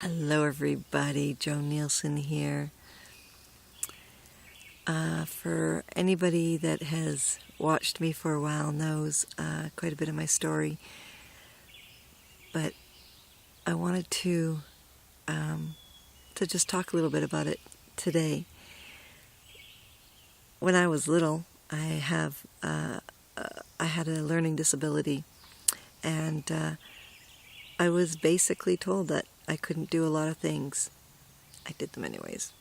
Hello everybody, Joe Nielsen here. For anybody that has watched me for a while knows quite a bit of my story, but I wanted to just talk a little bit about it today. When I was little, I had a learning disability, and I was basically told that I couldn't do a lot of things. I did them anyways.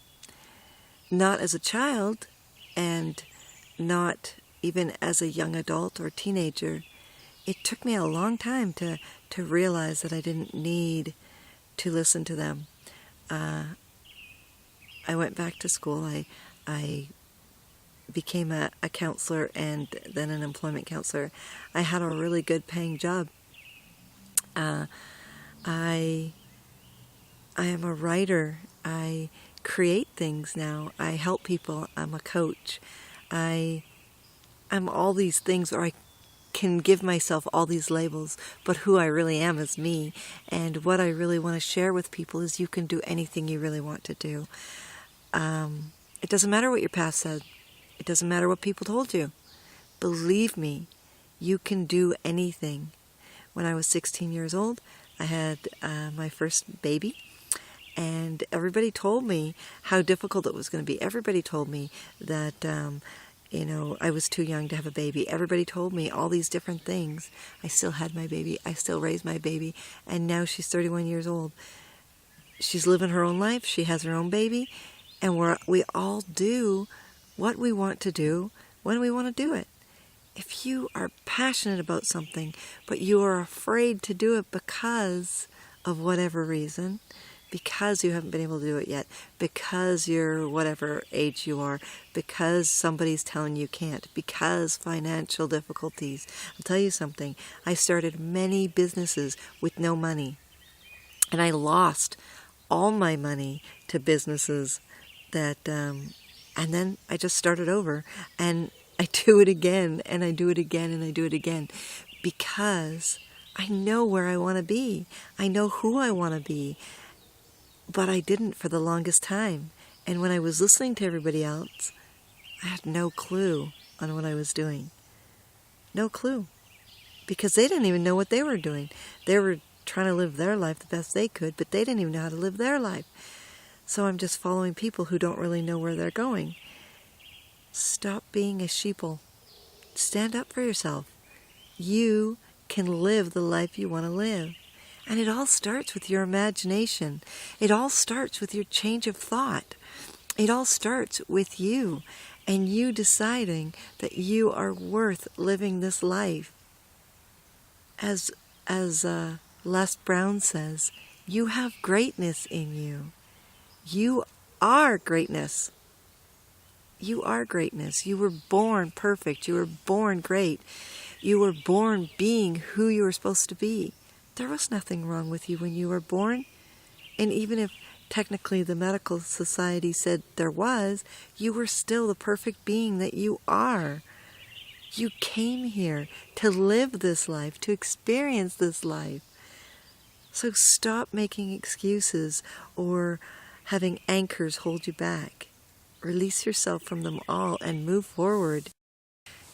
Not as a child, and not even as a young adult or teenager. It took me a long time to realize that I didn't need to listen to them. I went back to school. I became a counselor and then an employment counselor. I had a really good paying job. I am a writer. I create things now. I help people. I'm a coach. I'm all these things, or I can give myself all these labels, but who I really am is me. And what I really want to share with people is you can do anything you really want to do. It doesn't matter what your past said. It doesn't matter what people told you. Believe me, you can do anything. When I was 16 years old, I had my first baby. And everybody told me how difficult it was going to be. Everybody told me that, I was too young to have a baby. Everybody told me all these different things. I still had my baby. I still raised my baby. And now she's 31 years old. She's living her own life. She has her own baby. And we all do what we want to do when we want to do it. If you are passionate about something, but you are afraid to do it because of whatever reason, because you haven't been able to do it yet, because you're whatever age you are, because somebody's telling you can't, because financial difficulties. I'll tell you something. I started many businesses with no money, and I lost all my money to businesses that, and then I just started over, and I do it again, and I do it again, and I do it again, because I know where I want to be. I know who I want to be. But I didn't for the longest time. And when I was listening to everybody else, I had no clue on what I was doing. No clue. Because they didn't even know what they were doing. They were trying to live their life the best they could, but they didn't even know how to live their life. So I'm just following people who don't really know where they're going. Stop being a sheeple. Stand up for yourself. You can live the life you want to live. And it all starts with your imagination. It all starts with your change of thought. It all starts with you and you deciding that you are worth living this life. As Les Brown says, you have greatness in you. You are greatness. You are greatness. You were born perfect. You were born great. You were born being who you were supposed to be. There was nothing wrong with you when you were born. And even if technically the medical society said there was, you were still the perfect being that you are. You came here to live this life, to experience this life. So stop making excuses or having anchors hold you back. Release yourself from them all and move forward.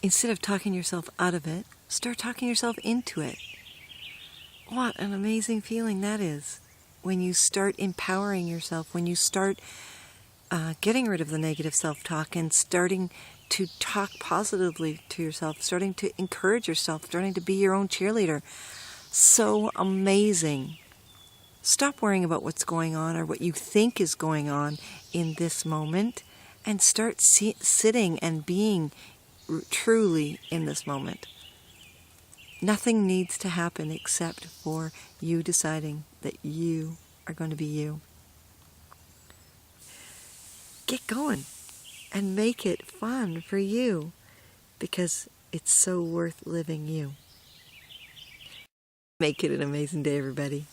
Instead of talking yourself out of it, start talking yourself into it. What an amazing feeling that is. When you start empowering yourself, when you start getting rid of the negative self-talk and starting to talk positively to yourself, starting to encourage yourself, starting to be your own cheerleader. So amazing. Stop worrying about what's going on or what you think is going on in this moment and start sitting and being truly in this moment. Nothing needs to happen except for you deciding that you are going to be you. Get going and make it fun for you because it's so worth living you. Make it an amazing day, everybody.